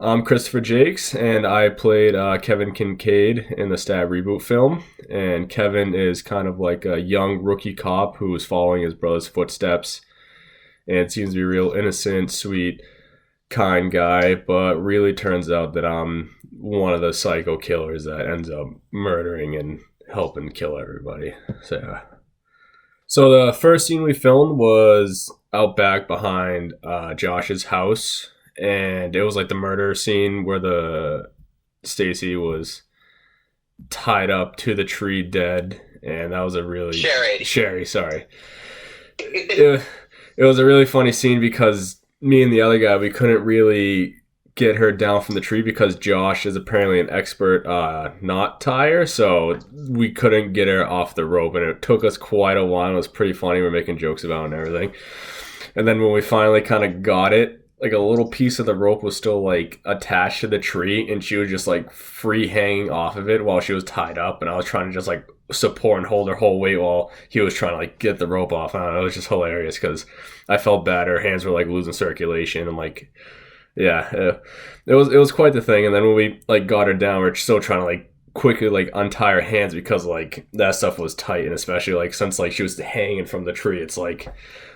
I'm Christopher Jacques, and I played Kevin Kincaid in the Stab reboot film. And Kevin is kind of like a young rookie cop who is following his brother's footsteps and seems to be a real innocent, sweet, kind guy, but really turns out that I'm one of the psycho killers that ends up murdering and helping kill everybody. So the first scene we filmed was out back behind Josh's house, and it was like the murder scene where the Stacy was tied up to the tree dead, and that was a really Sherry, sorry. It was a really funny scene because me and the other guy, we couldn't really get her down from the tree because Josh is apparently an expert knot tire, so we couldn't get her off the rope, and it took us quite a while. It was pretty funny. We're making jokes about it and everything. And then when we finally kind of got it, like a little piece of the rope was still like attached to the tree, and she was just like free hanging off of it while she was tied up, and I was trying to just like support and hold her whole weight while he was trying to like get the rope off. I don't know, it was just hilarious because I felt bad. Her hands were like losing circulation, and like, yeah, it was quite the thing. And then when we like got her down, we we're still trying to like quickly like untie her hands because like that stuff was tight, and especially like since like she was hanging from the tree, it's like I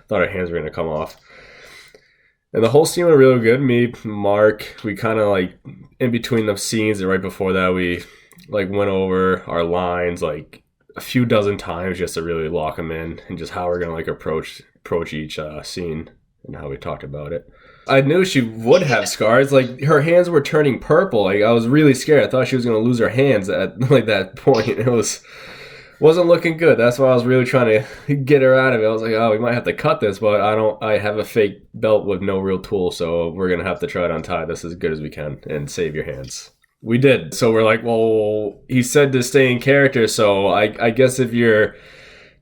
thought her hands were gonna come off. And the whole scene went really good. Me, Mark, we kind of like in between the scenes and right before that, we like went over our lines like a few dozen times just to really lock them in and just how we're gonna like approach each scene and how we talked about it. I knew she would have scars. Like her hands were turning purple. Like I was really scared. I thought she was gonna lose her hands at like that point. It wasn't looking good. That's why I was really trying to get her out of it. I was like, oh, we might have to cut this, but I have a fake belt with no real tool, so we're gonna have to try to untie this as good as we can and save your hands. We did. So we're like, well, he said to stay in character, so I guess if you're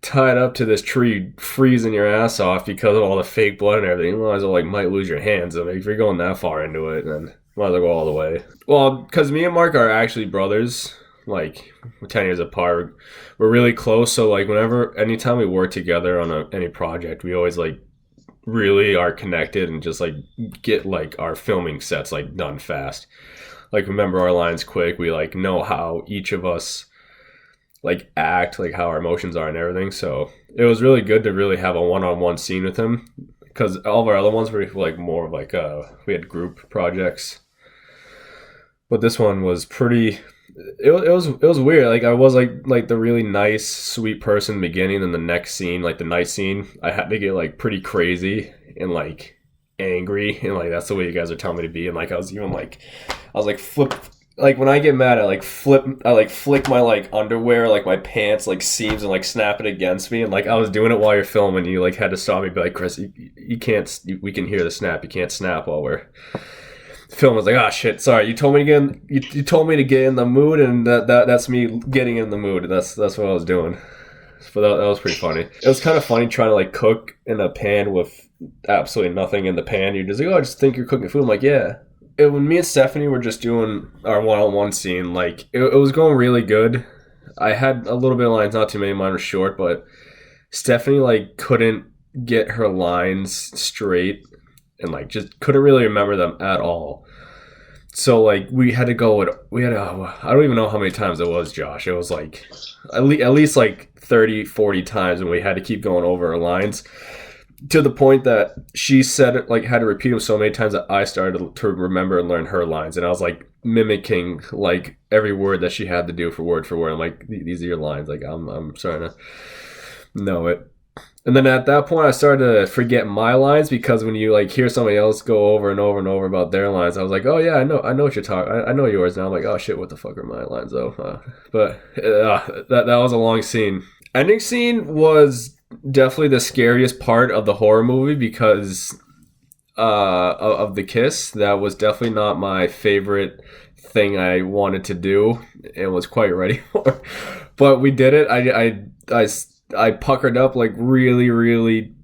tied up to this tree, freezing your ass off because of all the fake blood and everything, you might as well like might lose your hands. I mean, if you're going that far into it, then might as well go all the way. Well, because me and Mark are actually brothers. Like we're 10 years apart, we're really close, so like anytime we work together on any project, we always like really are connected and just like get like our filming sets like done fast, like remember our lines quick. We like know how each of us like act, like how our emotions are and everything. So it was really good to really have a one-on-one scene with him, because all of our other ones were like more of like we had group projects, but this one was pretty. It was weird. Like I was like the really nice, sweet person in the beginning, and the next scene, like the night scene, I had to get like pretty crazy and like angry, and like that's the way you guys are telling me to be. And like I was flip. Like when I get mad, I flick my like underwear, like my pants, like seams, and like snap it against me. And like I was doing it while you're filming. You like had to stop me, and be like, Chris, you can't. We can hear the snap. You can't snap while we're. Film was like, oh shit, sorry, you told me to get in the mood, and that's me getting in the mood. That's what I was doing. So that was pretty funny. It was kind of funny trying to like cook in a pan with absolutely nothing in the pan. You're just like, oh, I just think you're cooking food. I'm like, yeah. When me and Stephanie were just doing our one-on-one scene, like it was going really good. I had a little bit of lines, not too many. Mine were short, but Stephanie like couldn't get her lines straight. And like just couldn't really remember them at all. So like I don't even know how many times it was, Josh. It was like at least like 30, 40 times, and we had to keep going over our lines to the point that she said it, like had to repeat them so many times that I started to remember and learn her lines, and I was like mimicking like every word that she had to do for word. I'm like, these are your lines. Like I'm starting to know it. And then at that point, I started to forget my lines, because when you like hear somebody else go over and over and over about their lines, I was like, oh yeah, I know what you're talking. I know yours now. I'm like, oh shit, what the fuck are my lines though? But that was a long scene. Ending scene was definitely the scariest part of the horror movie because of the kiss. That was definitely not my favorite thing I wanted to do and was quite ready for. But we did it. I puckered up like really, really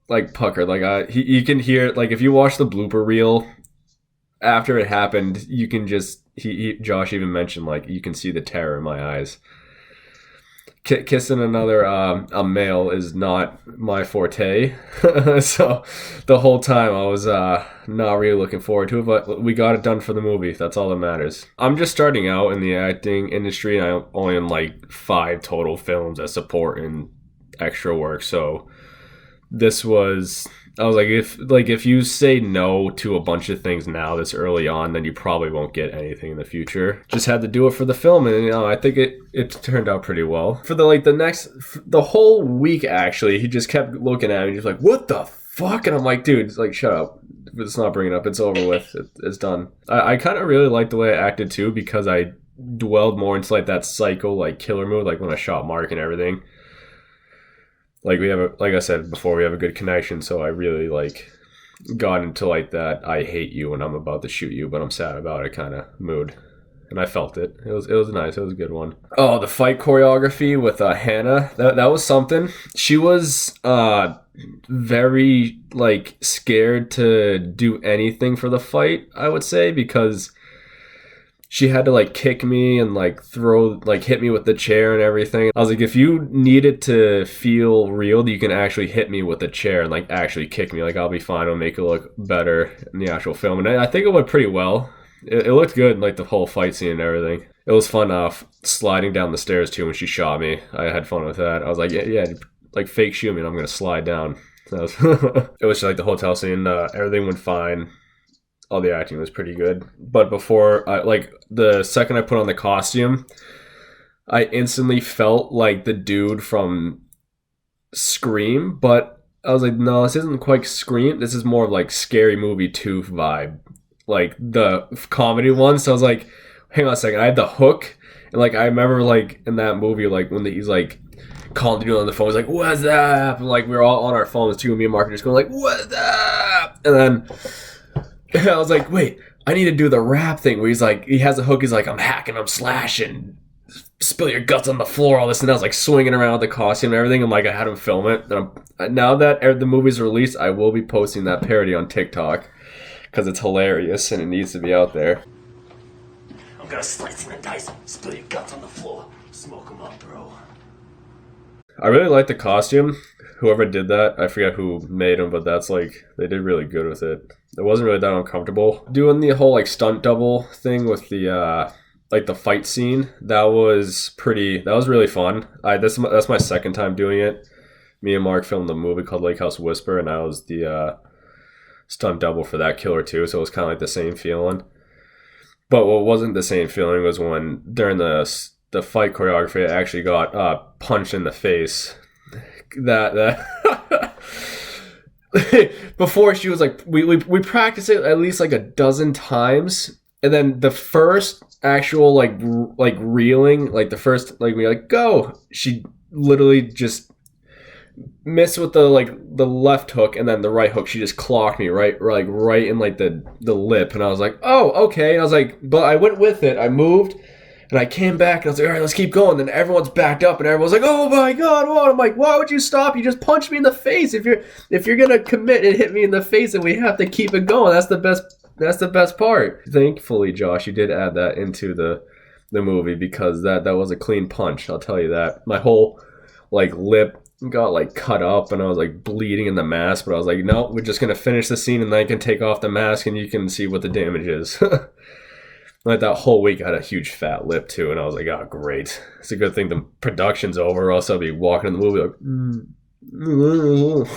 like puckered. Like you can hear it. Like if you watch the blooper reel after it happened, you can just Josh even mentioned like you can see the terror in my eyes. kissing another a male is not my forte. So the whole time I was not really looking forward to it, but we got it done for the movie. That's all that matters. I'm just starting out in the acting industry, and I'm only in like 5 total films that support and extra work. So this was, I was like, if you say no to a bunch of things now this early on, then you probably won't get anything in the future. Just had to do it for the film, and I think it turned out pretty well. For the whole week actually, he just kept looking at me, just like, what the fuck? And I'm like, dude, like, shut up. Let's not bring it up. It's over with. It's done. I kind of really liked the way I acted too, because I dwelled more into like that psycho like killer mood, like when I shot Mark and everything. Like like I said before, we have a good connection, so I really like got into like that I hate you and I'm about to shoot you, but I'm sad about it kind of mood. And I felt it. It was nice. It was a good one. Oh, the fight choreography with Hannah. That was something. She was very like scared to do anything for the fight, I would say, because she had to like kick me and like hit me with the chair and everything. I was like, if you need it to feel real, you can actually hit me with the chair and like actually kick me. Like, I'll be fine. I'll make it look better in the actual film. And I think it went pretty well. It looked good, like the whole fight scene and everything. It was fun sliding down the stairs too when she shot me. I had fun with that. I was like, yeah, like fake shoot me and I'm going to slide down. It was just like the hotel scene. Everything went fine. All the acting was pretty good. But before, like the second I put on the costume, I instantly felt like the dude from Scream. But I was like, no, this isn't quite Scream. This is more of like Scary Movie 2 vibe. Like the comedy one. So I was like, hang on a second. I had the hook. And like, I remember like in that movie, like when he's like calling the dude on the phone. He's like, what's up? And like, we were all on our phones too. And me and Mark are just going like, what's up? And then I was like, wait, I need to do the rap thing where he's like, he has a hook, he's like, I'm hacking, I'm slashing, spill your guts on the floor, all this, and I was like swinging around with the costume and everything. I'm like, I had him film it. And now that the movie's released, I will be posting that parody on TikTok because it's hilarious and it needs to be out there. I'm gonna slice and dice, spill your guts on the floor, smoke them up, bro. I really like the costume. Whoever did that, I forget who made them, but that's like, they did really good with it. It wasn't really that uncomfortable. Doing the whole like stunt double thing with the like the fight scene, that was really fun. That's my second time doing it. Me and Mark filmed a movie called Lake House Whisper, and I was the stunt double for that killer too, so it was kind of like the same feeling. But what wasn't the same feeling was when during the fight choreography, I actually got punched in the face. That before, she was like, we practiced it at least like a dozen times, and then the first actual like reeling, like the first, like, we like go, she literally just missed with the left hook, and then the right hook, she just clocked me right in like the lip, and I was like, oh, okay. And I was like, but I went with it, I moved. And I came back and I was like, all right, let's keep going. Then everyone's backed up and everyone's like, oh my God, what? I'm like, why would you stop? You just punched me in the face. If you're gonna commit and hit me in the face, and we have to keep it going. That's the best part. Thankfully, Josh, you did add that into the movie, because that was a clean punch. I'll tell you that. My whole like lip got like cut up and I was like bleeding in the mask, but I was like, no, we're just gonna finish the scene and then I can take off the mask and you can see what the damage is. Like that whole week, I had a huge fat lip too, and I was like, oh, great. It's a good thing the production's over, or else I'll be walking in the movie like,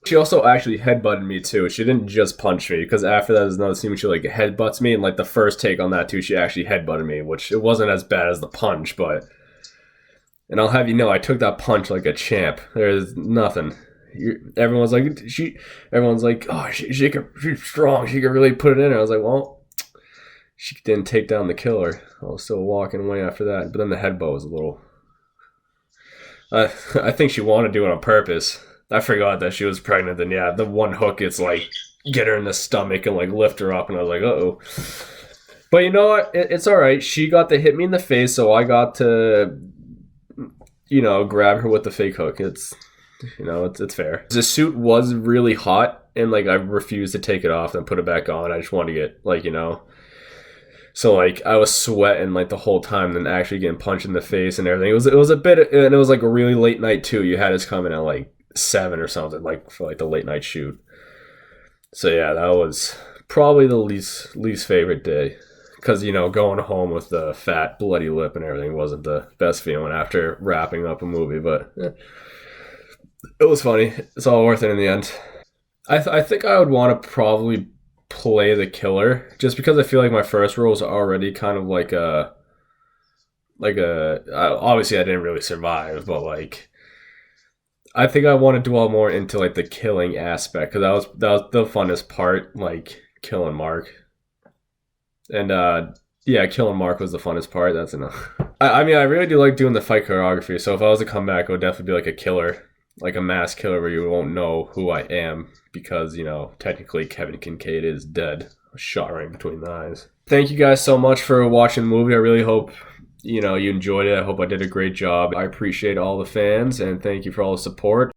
She also actually headbutted me too. She didn't just punch me, because after that, there's another scene where she like headbutts me, and like the first take on that too, she actually headbutted me, which it wasn't as bad as the punch, but... And I'll have you know, I took that punch like a champ. There's nothing. Everyone's like, oh, she's strong. She could really put it in her. I was like, well... She didn't take down the killer. I was still walking away after that. But then the headbutt was a little... I think she wanted to do it on purpose. I forgot that she was pregnant. And yeah, the one hook, it's like, get her in the stomach and like lift her up. And I was like, uh-oh. But you know what? It's all right. She got to hit me in the face, so I got to, grab her with the fake hook. It's fair. The suit was really hot, and like I refused to take it off and put it back on. I just wanted to get So like I was sweating like the whole time, then actually getting punched in the face and everything. It was a bit, and it was like a really late night too. You had us coming at like 7 or something, like for like the late night shoot. So yeah, that was probably the least favorite day, because going home with the fat bloody lip and everything wasn't the best feeling after wrapping up a movie, but it was funny. It's all worth it in the end. I think I would want to probably play the killer, just because I feel like my first role is already kind of obviously I didn't really survive, but like I think I want to dwell more into like the killing aspect, because that was the funnest part, like killing Mark. And yeah, killing Mark was the funnest part. That's enough. I mean, I really do like doing the fight choreography. So if I was to come back, it would definitely be like a killer, like a mass killer, where you won't know who I am, because technically Kevin Kincaid is dead, shot right between the eyes. Thank you guys so much for watching the movie. I really hope you enjoyed it. I hope I did a great job. I appreciate all the fans, and thank you for all the support.